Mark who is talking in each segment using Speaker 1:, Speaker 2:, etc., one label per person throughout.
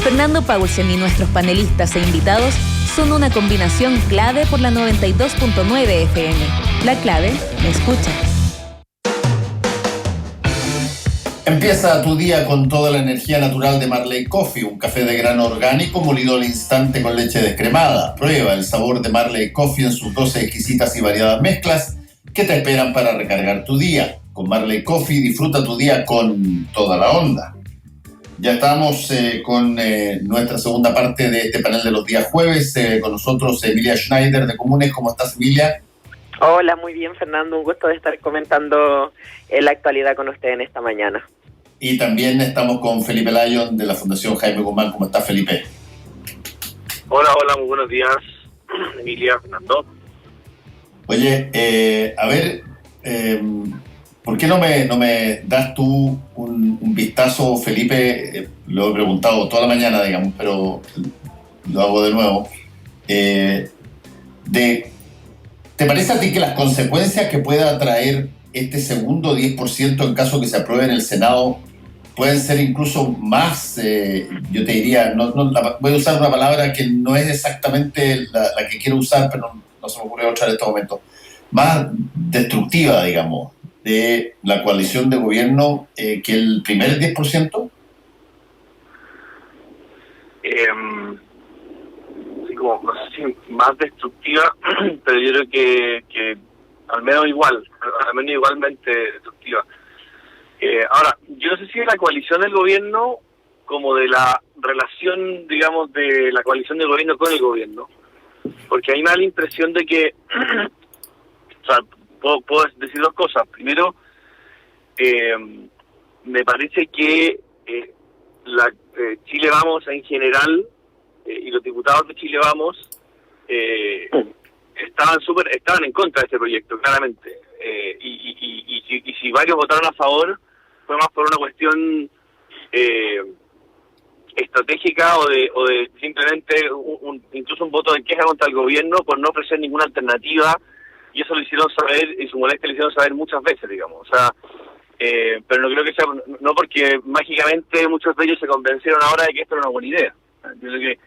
Speaker 1: Fernando Paulsen y nuestros panelistas e invitados son una combinación clave por la 92.9 FM. La clave me escucha.
Speaker 2: Empieza tu día con toda la energía natural de Marley Coffee, un café de grano orgánico molido al instante con leche descremada. Prueba el sabor de Marley Coffee en sus 12 exquisitas y variadas mezclas que te esperan para recargar tu día. Con Marley Coffee disfruta tu día con toda la onda. Ya estamos con nuestra segunda parte de este panel de los días jueves. Con nosotros Emilia Schneider de Comunes. ¿Cómo estás, Emilia?
Speaker 3: Hola, muy bien, Fernando. Un gusto de estar comentando la actualidad con usted en esta mañana.
Speaker 2: Y también estamos con Felipe Lyon de la Fundación Jaime Guzmán. ¿Cómo estás, Felipe?
Speaker 4: Hola, muy buenos días, Emilia, Fernando.
Speaker 2: Oye, ¿por qué no me das tú un vistazo, Felipe? Lo he preguntado toda la mañana, digamos, pero lo hago de nuevo. ¿Te parece a ti que las consecuencias que pueda traer este segundo 10% en caso que se apruebe en el Senado pueden ser incluso más, yo te diría, voy a usar una palabra que no es exactamente la que quiero usar, pero no se me ocurre otra en este momento, más destructiva, digamos, de la coalición de gobierno que el primer 10%?
Speaker 4: Sí, como, no sé si más destructiva, pero yo creo que al menos igualmente destructiva. Ahora, yo no sé si es la coalición del gobierno como de la relación, digamos, de la coalición del gobierno con el gobierno, porque a mí me da la impresión de que, o sea, puedo decir dos cosas. Primero, me parece que Chile Vamos en general y los diputados de Chile Vamos estaban en contra de este proyecto, claramente, y si varios votaron a favor fue más por una cuestión estratégica o de simplemente incluso un voto de queja contra el gobierno por no ofrecer ninguna alternativa, y eso lo hicieron saber, y su molestia lo hicieron saber muchas veces, digamos. O sea, pero no creo que sea, no porque mágicamente muchos de ellos se convencieron ahora de que esto era una buena idea. Yo creo que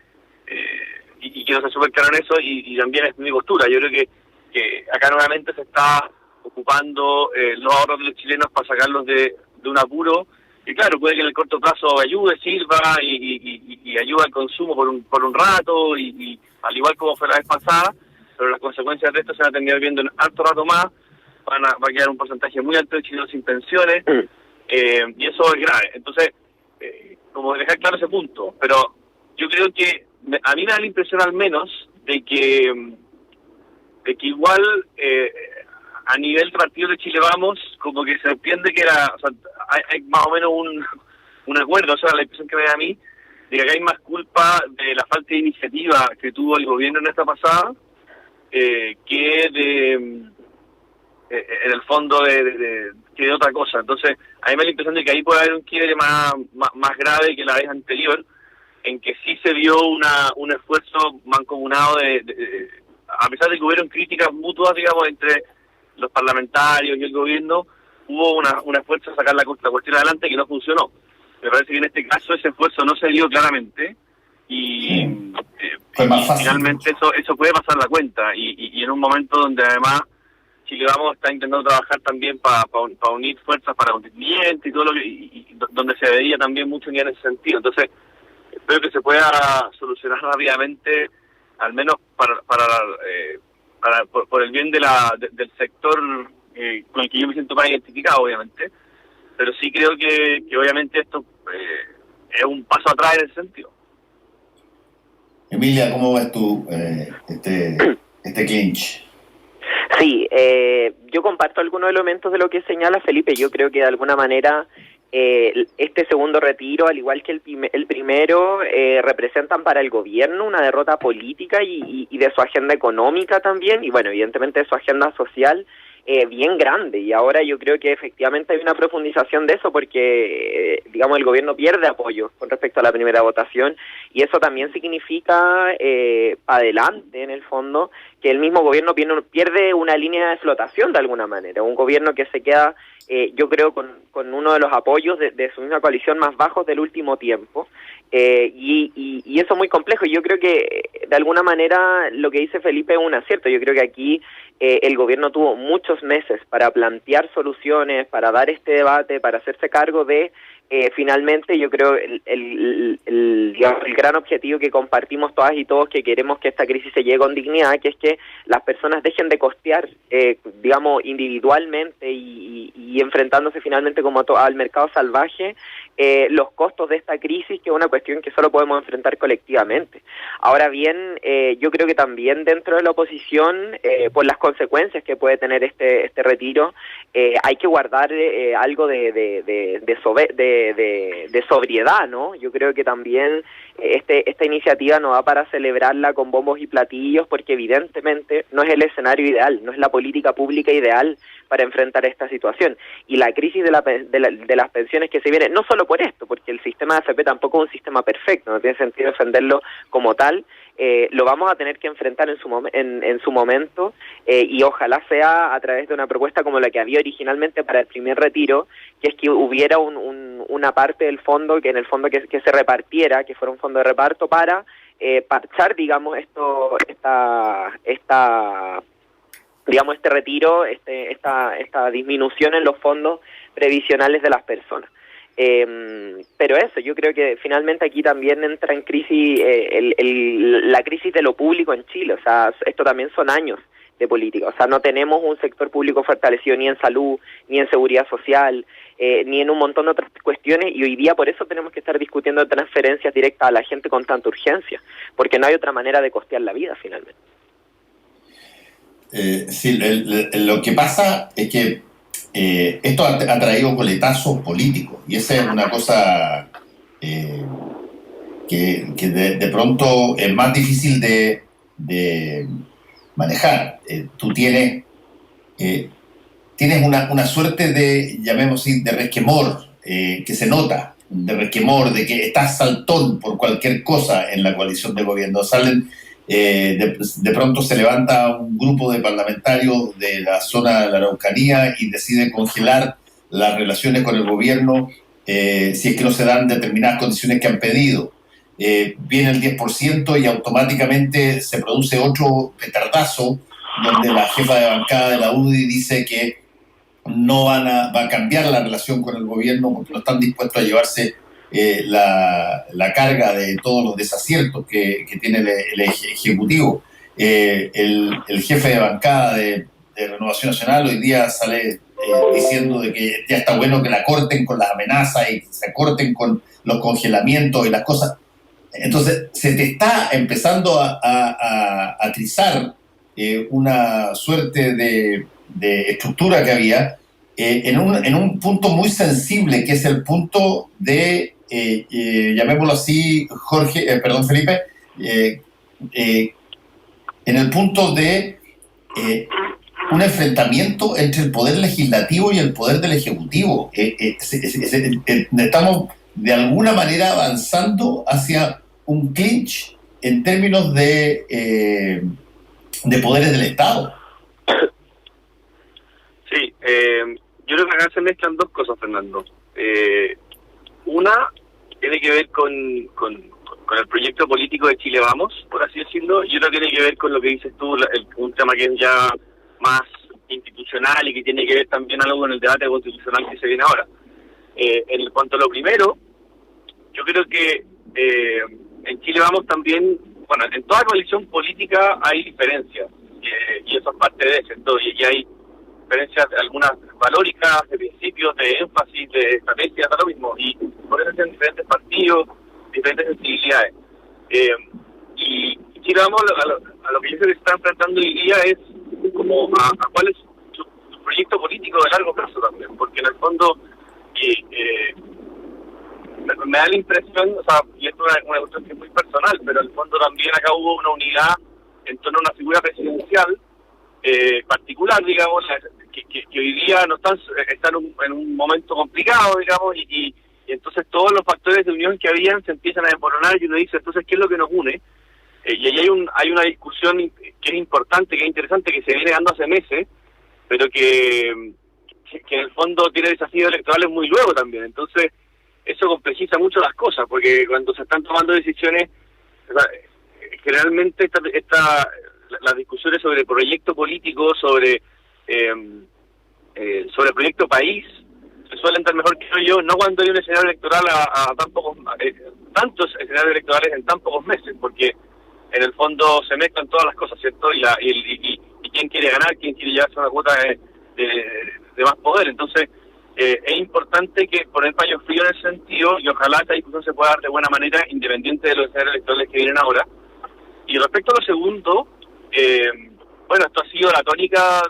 Speaker 4: y quiero ser súper claro en eso, y también es mi postura. Yo creo que acá nuevamente se está ocupando los ahorros de los chilenos para sacarlos de un apuro, y claro, puede que en el corto plazo ayude, sirva y ayude al consumo por un rato, y al igual como fue la vez pasada, pero las consecuencias de esto se van a terminar viendo en alto rato más. Va a quedar un porcentaje muy alto de chilenos sin pensiones, y eso es grave. Entonces, como dejar claro ese punto, pero yo creo que a mí me da la impresión al menos de que igual a nivel partido de Chile Vamos, como que se entiende que o sea, hay más o menos un acuerdo. O sea, la impresión que me da a mí de que acá hay más culpa de la falta de iniciativa que tuvo el gobierno en esta pasada que en el fondo que de otra cosa. Entonces, a mí me da la impresión de que ahí puede haber un quiebre más grave que la vez anterior, en que sí se vio un esfuerzo mancomunado a pesar de que hubieron críticas mutuas, digamos, entre los parlamentarios y el gobierno, hubo un esfuerzo a sacar la cuestión adelante que no funcionó. Me parece que en este caso ese esfuerzo no se dio claramente, y finalmente eso puede pasar la cuenta, y en un momento donde además Chile Vamos está intentando trabajar también para unir fuerzas para constituyentes y todo lo que, y donde se veía también mucho en ese sentido. Entonces, espero que se pueda solucionar rápidamente, al menos por el bien del sector con el que yo me siento más identificado, obviamente, pero sí creo que obviamente esto es un paso atrás en ese sentido.
Speaker 2: Emilia, ¿cómo ves tú este clinch?
Speaker 3: Sí, yo comparto algunos elementos de lo que señala Felipe. Yo creo que de alguna manera este segundo retiro, al igual que el primero, representan para el gobierno una derrota política y de su agenda económica también, y bueno, evidentemente de su agenda social bien grande. Y ahora yo creo que efectivamente hay una profundización de eso, porque digamos el gobierno pierde apoyo con respecto a la primera votación, Y eso también significa, para adelante, en el fondo, que el mismo gobierno pierde una línea de flotación de alguna manera, un gobierno que se queda, yo creo, con uno de los apoyos de su misma coalición más bajos del último tiempo, y eso es muy complejo. Yo creo que de alguna manera lo que dice Felipe es un acierto. Yo creo que aquí el gobierno tuvo muchos meses para plantear soluciones, para dar este debate, para hacerse cargo de finalmente, yo creo, el gran objetivo que compartimos todas y todos, que queremos que esta crisis se llegue con dignidad, que es que las personas dejen de costear, digamos, individualmente y enfrentándose finalmente como al mercado salvaje, los costos de esta crisis, que es una cuestión que solo podemos enfrentar colectivamente. Ahora bien, yo creo que también dentro de la oposición, por las consecuencias que puede tener este retiro, hay que guardar algo de sobriedad, ¿no? Yo creo que también esta iniciativa no va para celebrarla con bombos y platillos, porque evidentemente no es el escenario ideal, no es la política pública ideal para enfrentar esta situación. Y la crisis de las pensiones que se viene, no solo por esto, porque el sistema de AFP tampoco es un sistema perfecto, no tiene sentido defenderlo como tal, lo vamos a tener que enfrentar en su momento, y ojalá sea a través de una propuesta como la que había originalmente para el primer retiro, que es que hubiera una parte del fondo, que en el fondo que se repartiera, que fuera un fondo de reparto para parchar, digamos, digamos, este retiro, esta disminución en los fondos previsionales de las personas. Pero eso, yo creo que finalmente aquí también entra en crisis la crisis de lo público en Chile. O sea, esto también son años de política. O sea, no tenemos un sector público fortalecido ni en salud, ni en seguridad social, ni en un montón de otras cuestiones, y hoy día por eso tenemos que estar discutiendo transferencias directas a la gente con tanta urgencia, porque no hay otra manera de costear la vida finalmente.
Speaker 2: Sí, lo que pasa es que esto ha traído coletazos políticos, y esa es una cosa que de pronto es más difícil de manejar. Tú tienes una suerte de, llamémoslo así, de resquemor que se nota, de resquemor, de que estás saltón por cualquier cosa en la coalición de gobierno. De pronto se levanta un grupo de parlamentarios de la zona de la Araucanía y decide congelar las relaciones con el gobierno si es que no se dan determinadas condiciones que han pedido. Viene el 10% y automáticamente se produce otro petardazo donde la jefa de bancada de la UDI dice que no va a cambiar la relación con el gobierno porque no están dispuestos a llevarse la carga de todos los desaciertos que tiene el Ejecutivo. El jefe de bancada de Renovación Nacional hoy día sale diciendo de que ya está bueno que la corten con las amenazas y que se corten con los congelamientos y las cosas. Entonces se te está empezando a trizar una suerte de estructura que había en un punto muy sensible, que es el punto de llamémoslo así, Felipe, en el punto de un enfrentamiento entre el poder legislativo y el poder del ejecutivo. Estamos de alguna manera avanzando hacia un clinch en términos de poderes del Estado.
Speaker 4: Sí, yo creo que acá se mezclan dos cosas, Fernando. Una tiene que ver con el proyecto político de Chile Vamos, por así decirlo, y otra tiene que ver con lo que dices tú, un tema que es ya más institucional y que tiene que ver también algo con el debate constitucional que se viene ahora. En cuanto a lo primero, yo creo que en Chile Vamos también, bueno, en toda coalición política hay diferencias, y eso es parte de eso, y hay diferencias algunas valóricas, de principios, de énfasis, de estrategia, da lo mismo, y por eso tienen diferentes partidos, diferentes sensibilidades. Y Chile Vamos a lo que yo creo que se está enfrentando hoy día es como a cuál es su proyecto político de largo plazo también, porque en el fondo me da la impresión, o sea, y esto es una cuestión que es muy personal, pero en el fondo también acá hubo una unidad en torno a una figura presidencial particular, digamos, que hoy día no están en un momento complicado, digamos, y y entonces todos los factores de unión que habían se empiezan a desmoronar y uno dice, entonces, ¿qué es lo que nos une? Y ahí hay una discusión que es importante, que es interesante, que se viene dando hace meses, pero que en el fondo tiene desafíos electorales muy luego también. Entonces, eso complejiza mucho las cosas, porque cuando se están tomando decisiones, o sea, generalmente las discusiones sobre proyecto político, sobre proyecto país, se suelen dar mejor, creo yo, no cuando hay un escenario electoral a tantos escenarios electorales en tan pocos meses, porque en el fondo se mezclan todas las cosas, ¿cierto? Y quién quiere ganar, quién quiere llevarse una cuota de más poder. Entonces, es importante que poner paños fríos en ese sentido, y ojalá esta discusión se pueda dar de buena manera, independiente de los escenarios electorales que vienen ahora. Y respecto a lo segundo, bueno, esto ha sido la tónica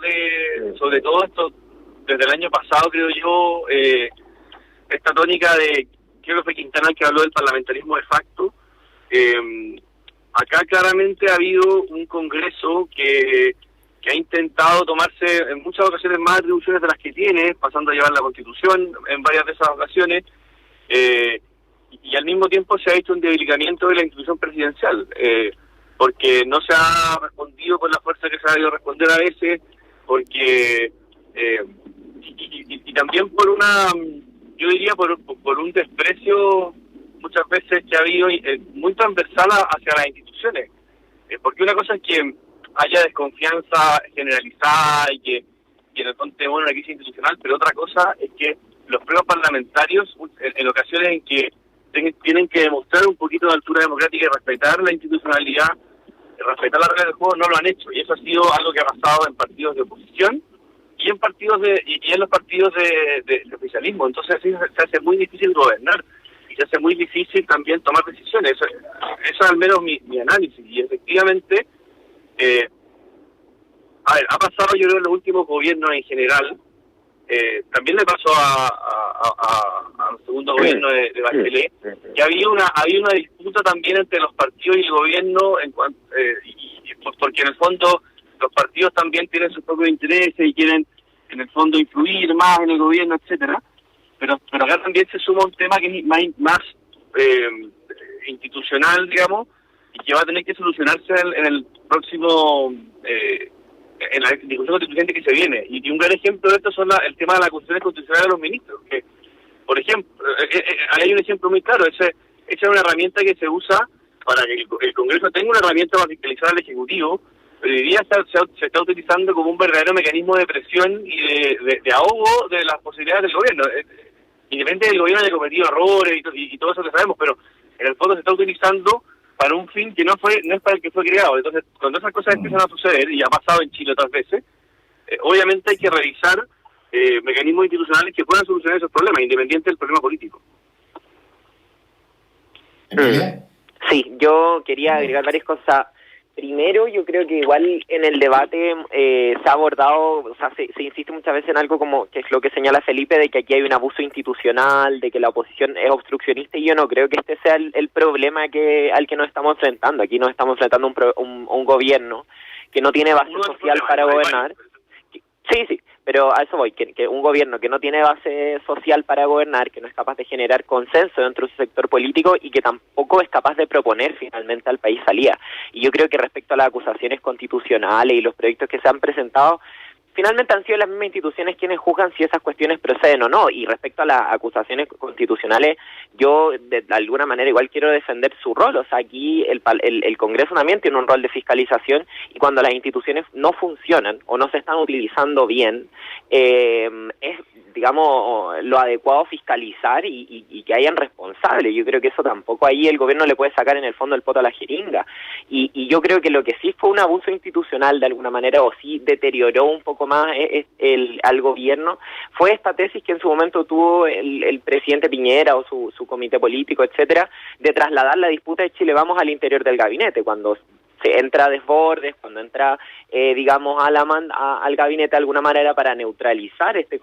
Speaker 4: sobre todo esto, desde el año pasado, creo yo, esta tónica creo que fue Quintana el que habló del parlamentarismo de facto. Acá claramente ha habido un Congreso que ha intentado tomarse en muchas ocasiones más atribuciones de las que tiene, pasando a llevar la Constitución en varias de esas ocasiones, y al mismo tiempo se ha hecho un debilitamiento de la institución presidencial, porque no se ha respondido con la fuerza que se ha debido responder a veces, porque y también yo diría por un desprecio muchas veces que ha habido muy transversal hacia las instituciones, porque una cosa es que haya desconfianza generalizada y que en el fondo tenemos una crisis institucional, pero otra cosa es que los propios parlamentarios, en ocasiones en que tienen que demostrar un poquito de altura democrática y respetar la institucionalidad, respetar las reglas del juego, no lo han hecho, y eso ha sido algo que ha pasado en partidos de oposición y en los partidos de oficialismo. Entonces se hace muy difícil gobernar y se hace muy difícil también tomar decisiones. Eso es al menos mi análisis, y efectivamente ha pasado, yo creo, en los últimos gobiernos en general, también le pasó al segundo gobierno de Bachelet, que había una disputa también entre los partidos y el gobierno, porque en el fondo los partidos también tienen sus propios intereses y quieren en el fondo influir más en el gobierno, etcétera, pero acá también se suma un tema que es más institucional, digamos, y que va a tener que solucionarse en el próximo en la discusión constituyente que se viene. Y un gran ejemplo de esto son el tema de las acusaciones constitucionales de los ministros, que, por ejemplo, hay un ejemplo muy claro. Esa es una herramienta que se usa para que el Congreso tenga una herramienta para fiscalizar al Ejecutivo, pero hoy día se está utilizando como un verdadero mecanismo de presión y de ahogo de las posibilidades del gobierno. Independientemente del gobierno haya cometido errores y todo eso que sabemos, pero en el fondo se está utilizando para un fin que no es para el que fue creado. Entonces, cuando esas cosas empiezan a suceder, y ha pasado en Chile otras veces, obviamente hay que revisar mecanismos institucionales que puedan solucionar esos problemas, independiente del problema político.
Speaker 3: Sí, yo quería agregar varias cosas. Primero, yo creo que igual en el debate se ha abordado, o sea, se insiste muchas veces en algo como, que es lo que señala Felipe, de que aquí hay un abuso institucional, de que la oposición es obstruccionista, y yo no creo que este sea el problema al que nos estamos enfrentando. Aquí nos estamos enfrentando a un gobierno que no tiene base social para gobernar. Sí, pero a eso voy, que un gobierno que no tiene base social para gobernar, que no es capaz de generar consenso dentro de su sector político y que tampoco es capaz de proponer finalmente al país salida. Y yo creo que respecto a las acusaciones constitucionales y los proyectos que se han presentado, finalmente han sido las mismas instituciones quienes juzgan si esas cuestiones proceden o no. Y respecto a las acusaciones constitucionales, yo de alguna manera igual quiero defender su rol. O sea, aquí el Congreso también tiene un rol de fiscalización, y cuando las instituciones no funcionan o no se están utilizando bien, es, digamos, lo adecuado fiscalizar y que hayan responsables. Yo creo que eso tampoco ahí el gobierno le puede sacar en el fondo el poto a la jeringa. Y yo creo que lo que sí fue un abuso institucional de alguna manera, o sí deterioró un poco más al gobierno, fue esta tesis que en su momento tuvo el presidente Piñera o su comité político, etcétera, de trasladar la disputa de Chile Vamos al interior del gabinete, cuando se entra Desbordes, cuando entra, digamos, al gabinete de alguna manera para neutralizar este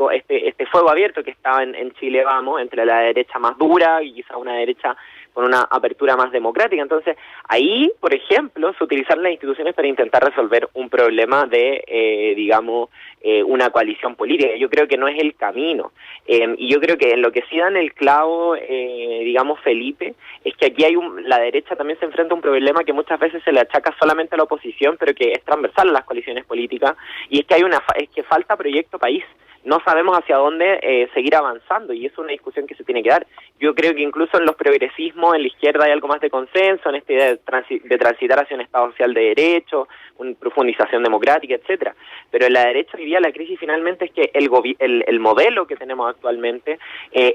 Speaker 3: fuego abierto que estaba en Chile Vamos, entre la derecha más dura y quizá una derecha una apertura más democrática. Entonces, ahí, por ejemplo, se utilizan las instituciones para intentar resolver un problema de, una coalición política. Yo creo que no es el camino. Y yo creo que en lo que sí dan el clavo, Felipe, es que aquí la derecha también se enfrenta a un problema que muchas veces se le achaca solamente a la oposición, pero que es transversal a las coaliciones políticas, y es que falta proyecto país. No sabemos hacia dónde seguir avanzando, y es una discusión que se tiene que dar. Yo creo que incluso en los progresismos, en la izquierda hay algo más de consenso, en esta idea de transitar hacia un Estado social de derecho, una profundización democrática, etcétera. Pero en la derecha hoy día la crisis finalmente es que el modelo que tenemos actualmente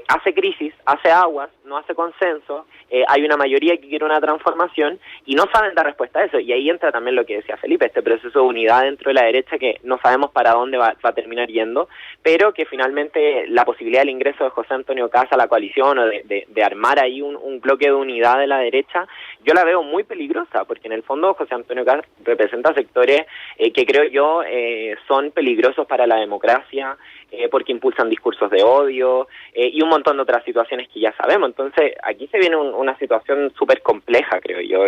Speaker 3: hace crisis, hace aguas, no hace consenso, hay una mayoría que quiere una transformación y no saben dar respuesta a eso. Y ahí entra también lo que decía Felipe, este proceso de unidad dentro de la derecha que no sabemos para dónde va a terminar yendo, pero que finalmente la posibilidad del ingreso de José Antonio Kast a la coalición o de armar ahí un bloque de unidad de la derecha, yo la veo muy peligrosa, porque en el fondo José Antonio Kast representa sectores que creo yo son peligrosos para la democracia, porque impulsan discursos de odio y un montón de otras situaciones que ya sabemos. Entonces aquí se viene una situación súper compleja, creo yo,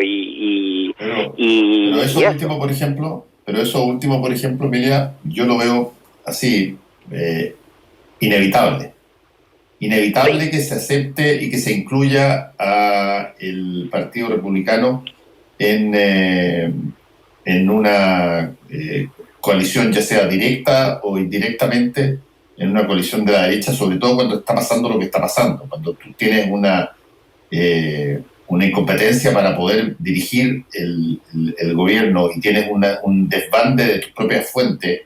Speaker 2: pero eso último, por ejemplo, Emilia, yo lo veo así, inevitable que se acepte y que se incluya a el Partido Republicano en una coalición, ya sea directa o indirectamente, en una coalición de la derecha, sobre todo cuando está pasando lo que está pasando, cuando tú tienes una incompetencia para poder dirigir el gobierno y tienes un desbande de tus propias fuentes.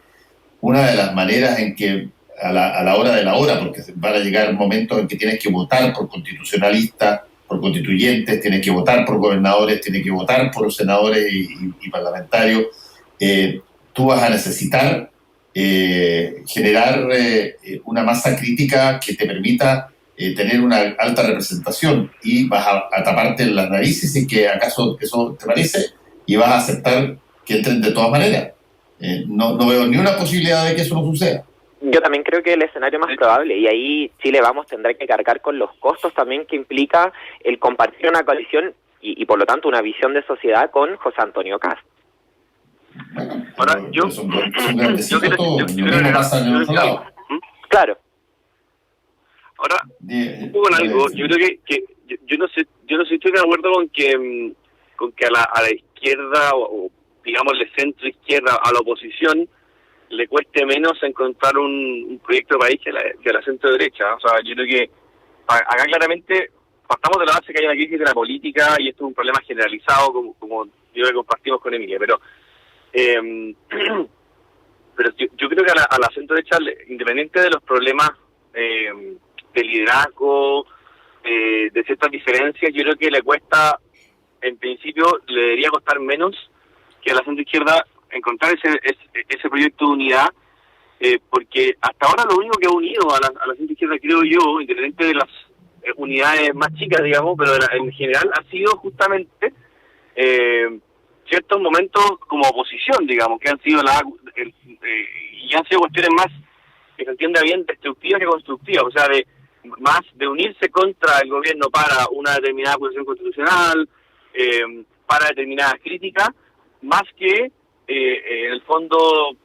Speaker 2: Una de las maneras en que a la hora de la hora, porque van a llegar momentos en que tienes que votar por constitucionalistas, por constituyentes, tienes que votar por gobernadores, tienes que votar por senadores y parlamentarios, tú vas a necesitar generar una masa crítica que te permita tener una alta representación, y vas a taparte las narices y que acaso eso te parece y vas a aceptar que entren de todas maneras. No veo ni una posibilidad de que eso no suceda.
Speaker 3: Yo también creo que el escenario más probable, y ahí Chile tendrá que cargar con los costos también que implica el compartir una coalición y por lo tanto una visión de sociedad con José Antonio Kast.
Speaker 2: Bueno, ahora
Speaker 3: Claro.
Speaker 4: Ahora, un poco en algo, yo creo que yo no sé si estoy de acuerdo con que a la izquierda o digámosle centro izquierda, a la oposición le cueste menos encontrar un proyecto de país que la centro derecha. O sea, yo creo que acá claramente partamos de la base que hay una crisis de la política y esto es un problema generalizado como yo creo que compartimos con Emilia, pero yo creo que a la centro derecha, independiente de los problemas de liderazgo, de ciertas diferencias, yo creo que le cuesta, en principio le debería costar menos que a la centro izquierda encontrar ese proyecto de unidad, porque hasta ahora lo único que ha unido a la centro izquierda, creo yo, independiente de las unidades más chicas, digamos, pero en general ha sido justamente ciertos momentos como oposición, digamos, que han sido y han sido cuestiones más, que se entienda bien, destructivas que constructivas, o sea, de unirse contra el gobierno para una determinada posición constitucional, para determinadas críticas, más que en el fondo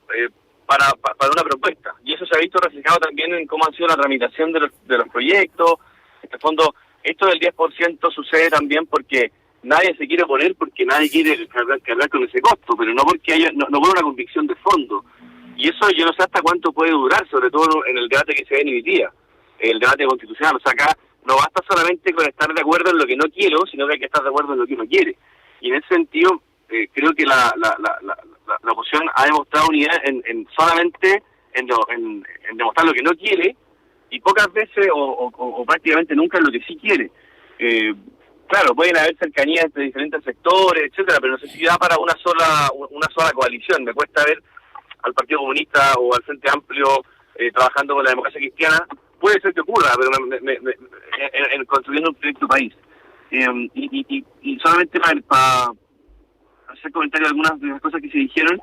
Speaker 4: para una propuesta. Y eso se ha visto reflejado también en cómo ha sido la tramitación de los proyectos. En el fondo, esto del 10% sucede también porque nadie se quiere oponer, porque nadie quiere cargar con ese costo, pero no porque no por una convicción de fondo. Y eso yo no sé hasta cuánto puede durar, sobre todo en el debate que se ve en hoy día, el debate constitucional. O sea, acá no basta solamente con estar de acuerdo en lo que no quiero, sino que hay que estar de acuerdo en lo que uno quiere. Y en ese sentido, creo que la oposición ha demostrado unidad solamente en demostrar lo que no quiere, y pocas veces o prácticamente nunca en lo que sí quiere. Claro, pueden haber cercanías entre diferentes sectores, etcétera, pero no sé si da para una sola coalición. Me cuesta ver al Partido Comunista o al Frente Amplio trabajando con la democracia cristiana. Puede ser que ocurra, pero en construyendo un proyecto país. Y solamente para hacer comentario de algunas de las cosas que se dijeron,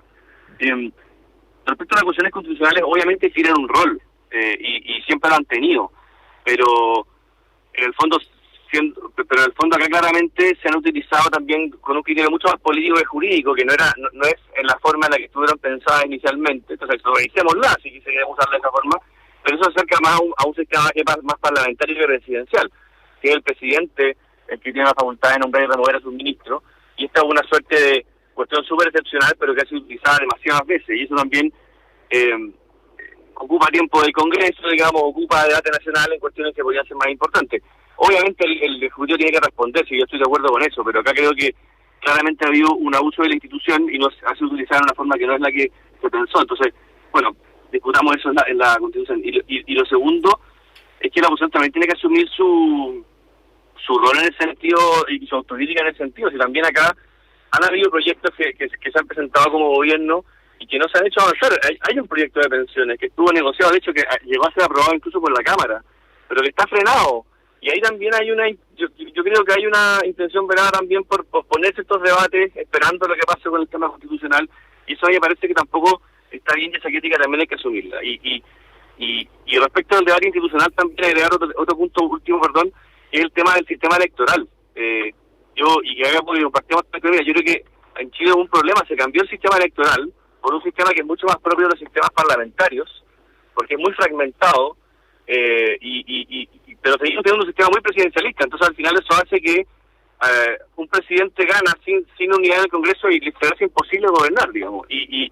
Speaker 4: respecto a las cuestiones constitucionales, obviamente tienen un rol, y siempre lo han tenido, pero en el fondo pero en el fondo acá claramente se han utilizado también con un criterio mucho más político que jurídico, que no es en la forma en la que estuvieron pensadas inicialmente. Entonces, revisémosla si queremos usarla de esa forma, pero eso se acerca más a un sistema que es más parlamentario que presidencial, que es el presidente el que tiene la facultad de nombrar y remover a sus ministros, y esta es una suerte de cuestión súper excepcional, pero que ha sido utilizada demasiadas veces, y eso también ocupa tiempo del Congreso, digamos, ocupa debate nacional en cuestiones que podrían ser más importantes. Obviamente el Ejecutivo tiene que responder, si yo estoy de acuerdo con eso, pero acá creo que claramente ha habido un abuso de la institución y no ha sido utilizada de una forma que no es la que se pensó. Entonces, bueno, discutamos eso en la Constitución. Y lo segundo es que la oposición también tiene que asumir su rol en el sentido y su autocrítica en el sentido. Si también acá han habido proyectos que se han presentado como gobierno y que no se han hecho avanzar. Hay un proyecto de pensiones que estuvo negociado, de hecho que llegó a ser aprobado incluso por la Cámara, pero que está frenado. Y ahí también hay yo creo que hay una intención velada también por posponerse estos debates, esperando lo que pase con el tema constitucional, y eso a mí me parece que tampoco está bien, y esa crítica también hay que asumirla. Y respecto al debate institucional, también agregar otro punto último, es el tema del sistema electoral. Yo creo que en Chile hubo un problema, se cambió el sistema electoral por un sistema que es mucho más propio de los sistemas parlamentarios, porque es muy fragmentado, pero seguimos teniendo un sistema muy presidencialista. Entonces al final eso hace que un presidente gana sin unidad en el Congreso y le será imposible gobernar, digamos, y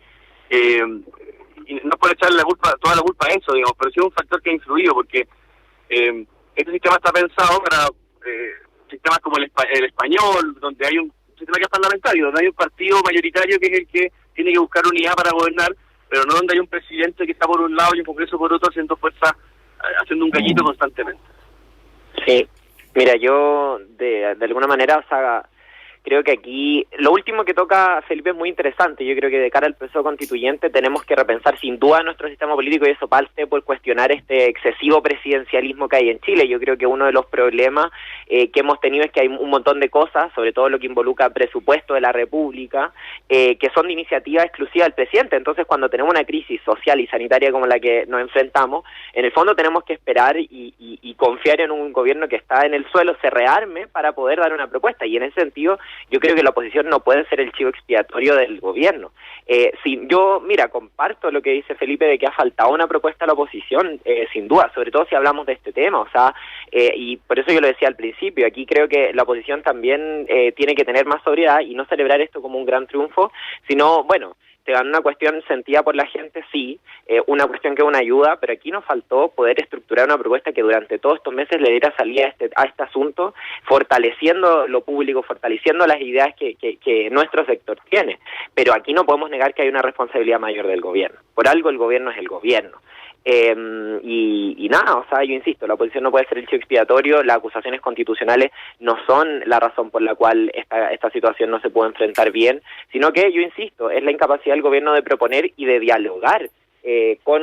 Speaker 4: no puede echarle toda la culpa a eso, digamos, pero sí es un factor que ha influido, porque este sistema está pensado para sistemas como el español, donde hay un sistema que es parlamentario, donde hay un partido mayoritario que es el que tiene que buscar unidad para gobernar, pero no donde hay un presidente que está por un lado y un Congreso por otro haciendo fuerza, haciendo un gallito constantemente.
Speaker 3: Sí, mira, yo de alguna manera, o sea, creo que aquí lo último que toca Felipe es muy interesante. Yo creo que de cara al proceso constituyente tenemos que repensar sin duda nuestro sistema político, y eso parte por cuestionar este excesivo presidencialismo que hay en Chile. Yo creo que uno de los problemas que hemos tenido es que hay un montón de cosas, sobre todo lo que involucra presupuesto de la República, que son de iniciativa exclusiva del presidente. Entonces, cuando tenemos una crisis social y sanitaria como la que nos enfrentamos, en el fondo tenemos que esperar y confiar en un gobierno que está en el suelo, se rearme para poder dar una propuesta, y en ese sentido yo creo que la oposición no puede ser el chivo expiatorio del gobierno. Yo comparto lo que dice Felipe de que ha faltado una propuesta a la oposición, sin duda, sobre todo si hablamos de este tema, o sea, y por eso yo lo decía al principio, aquí creo que la oposición también tiene que tener más sobriedad y no celebrar esto como un gran triunfo, sino, bueno, te dan una cuestión sentida por la gente, sí, una cuestión que es una ayuda, pero aquí nos faltó poder estructurar una propuesta que durante todos estos meses le diera salida a este asunto, fortaleciendo lo público, fortaleciendo las ideas que nuestro sector tiene. Pero aquí no podemos negar que hay una responsabilidad mayor del gobierno. Por algo el gobierno es el gobierno. Y nada, o sea, yo insisto, la oposición no puede ser el chivo expiatorio, las acusaciones constitucionales no son la razón por la cual esta situación no se puede enfrentar bien, sino que, yo insisto, es la incapacidad del gobierno de proponer y de dialogar con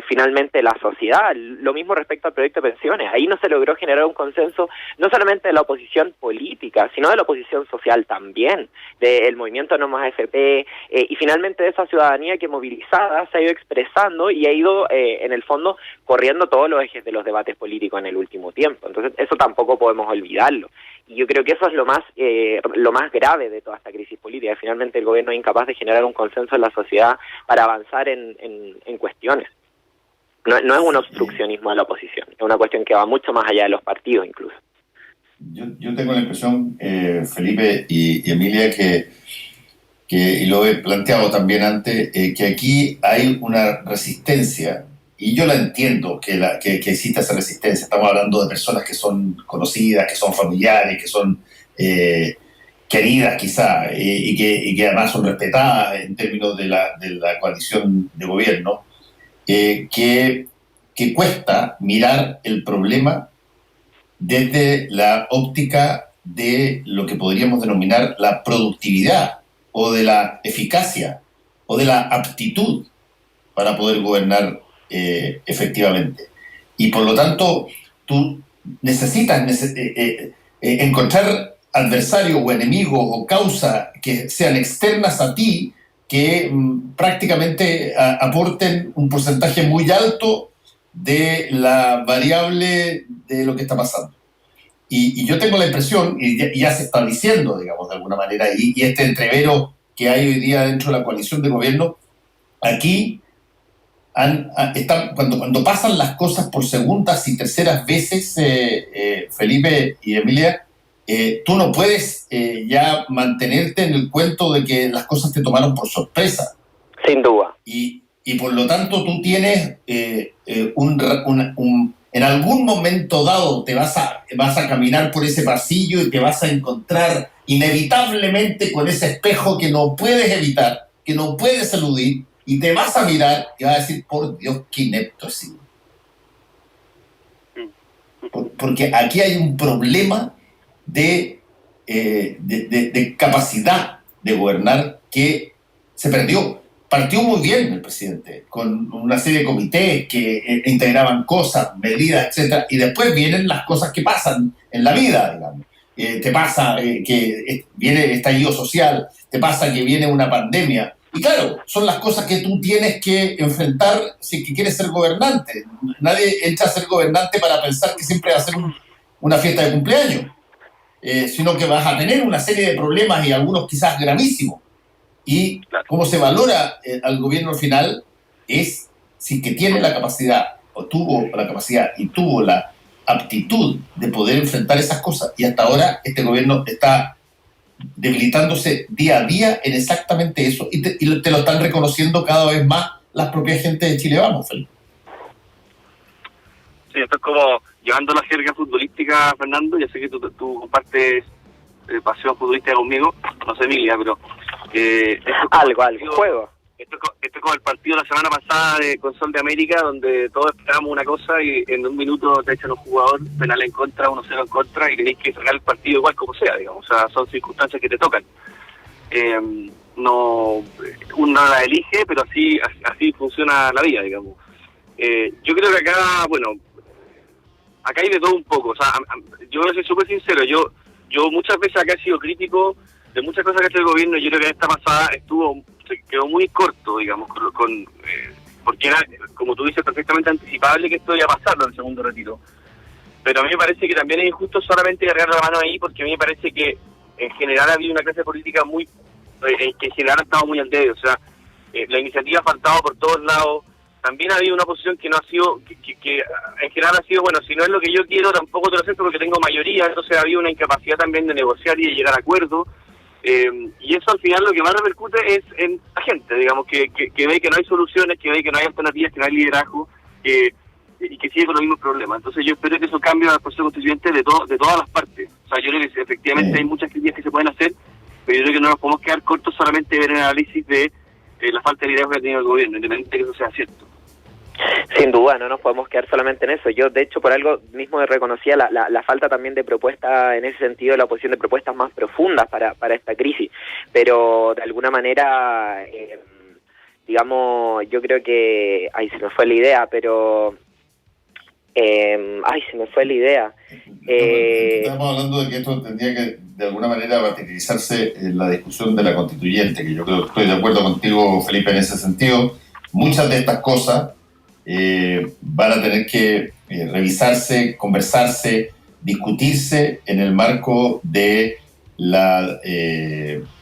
Speaker 3: finalmente la sociedad. Lo mismo respecto al proyecto de pensiones. Ahí no se logró generar un consenso no solamente de la oposición política, sino de la oposición social también, del movimiento No Más AFP, y finalmente de esa ciudadanía que movilizada se ha ido expresando y ha ido en el fondo corriendo todos los ejes de los debates políticos en el último tiempo. Entonces eso tampoco podemos olvidarlo. Y yo creo que eso es lo más grave de toda esta crisis política. Finalmente el gobierno es incapaz de generar un consenso en la sociedad para avanzar en cuestiones. No es un obstruccionismo de la oposición, es una cuestión que va mucho más allá de los partidos incluso.
Speaker 2: Yo tengo la impresión, Felipe y Emilia, y lo he planteado también antes, que aquí hay una resistencia, y yo la entiendo, que exista esa resistencia. Estamos hablando de personas que son conocidas, que son familiares, que son queridas quizá, y que además son respetadas en términos de la coalición de gobierno, que cuesta mirar el problema desde la óptica de lo que podríamos denominar la productividad, o de la eficacia, o de la aptitud para poder gobernar efectivamente. Y por lo tanto, tú necesitas encontrar adversarios o enemigos o causas que sean externas a ti, que prácticamente aporten un porcentaje muy alto de la variable de lo que está pasando. Y yo tengo la impresión, y ya se está diciendo, digamos, de alguna manera, y este entrevero que hay hoy día dentro de la coalición de gobierno, aquí cuando pasan las cosas por segundas y terceras veces, Felipe y Emilia, tú no puedes ya mantenerte en el cuento de que las cosas te tomaron por sorpresa.
Speaker 3: Sin duda.
Speaker 2: Y por lo tanto tú tienes en algún momento dado vas a caminar por ese pasillo y te vas a encontrar inevitablemente con ese espejo que no puedes evitar, que no puedes eludir, y te vas a mirar y vas a decir, por Dios, qué inepto he sido. Porque aquí hay un problema de capacidad de gobernar que se perdió. Partió muy bien el presidente, con una serie de comités que integraban cosas, medidas, etcétera, y después vienen las cosas que pasan en la vida, digamos. Te pasa que viene estallido social, te pasa que viene una pandemia, y claro, son las cosas que tú tienes que enfrentar si que quieres ser gobernante. Nadie entra a ser gobernante para pensar que siempre va a ser una fiesta de cumpleaños, sino que vas a tener una serie de problemas y algunos quizás gravísimos. Y cómo se valora al gobierno al final es si que tiene la capacidad, o tuvo la capacidad y tuvo la aptitud de poder enfrentar esas cosas. Y hasta ahora este gobierno está debilitándose día a día en exactamente eso. Y te lo están reconociendo cada vez más las propias gentes de Chile Vamos, Felipe.
Speaker 4: Sí, esto es como llevando la jerga futbolística, Fernando. Ya sé que tú compartes pasión futbolística conmigo, no sé, Emilia, pero
Speaker 3: algo, juego.
Speaker 4: Esto es como el partido de la semana pasada con Sol de América, donde todos esperábamos una cosa y en un minuto te echan un jugador, penal en contra, 1-0 en contra, y tenéis que sacar el partido igual como sea, digamos. O sea, son circunstancias que te tocan. No, uno la elige, pero así funciona la vida, digamos. Yo creo que acá, acá hay de todo un poco. O sea, yo voy a ser súper sincero, yo muchas veces acá he sido crítico de muchas cosas que ha hecho el gobierno. Yo creo que esta pasada se quedó muy corto, digamos, porque era, como tú dices, perfectamente anticipable que esto iba a pasar en el segundo retiro. Pero a mí me parece que también es injusto solamente cargar la mano ahí, porque a mí me parece que en general ha habido una clase política que en general ha estado muy al dedo. O sea, la iniciativa ha faltado por todos lados. También ha habido una posición que no ha sido, que en general ha sido, si no es lo que yo quiero, tampoco te lo acepto porque tengo mayoría. Entonces ha habido una incapacidad también de negociar y de llegar a acuerdos. Y eso al final lo que más repercute es en la gente, digamos, que ve que no hay soluciones, que ve que no hay alternativas, que no hay liderazgo, y que sigue con los mismos problemas. Entonces yo espero que eso cambie al proceso constituyente de todas las partes. O sea, yo creo que efectivamente hay muchas críticas que se pueden hacer, pero yo creo que no nos podemos quedar cortos solamente de ver el análisis de la falta de liderazgo que ha tenido el gobierno, independientemente de que eso sea cierto.
Speaker 3: Sin duda, no nos podemos quedar solamente en eso. Yo, de hecho, por algo mismo reconocía la falta también de propuestas, en ese sentido, la oposición de propuestas más profundas para esta crisis. Pero, de alguna manera, digamos, yo creo que... Ay, se me fue la idea, pero... se me fue la idea.
Speaker 2: Estamos hablando de que esto tendría que, de alguna manera, materializarse en la discusión de la constituyente, que yo creo que estoy de acuerdo contigo, Felipe, en ese sentido. Muchas de estas cosas van a tener que revisarse, conversarse, discutirse en el marco de la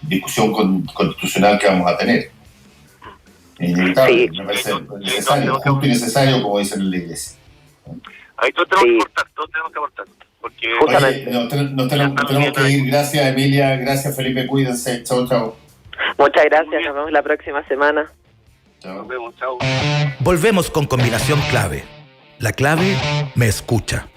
Speaker 2: discusión constitucional que vamos a tener. Es inevitable, me parece necesario, justo y necesario, como dicen en la Iglesia.
Speaker 4: Ahí todos tenemos que aportar, porque...
Speaker 2: Oye, nos tenemos que ir. Gracias, Emilia, gracias, Felipe, cuídense, chao.
Speaker 3: Muchas gracias, nos vemos la próxima semana.
Speaker 4: Nos vemos, chao.
Speaker 5: Volvemos con Combinación Clave. La clave me escucha.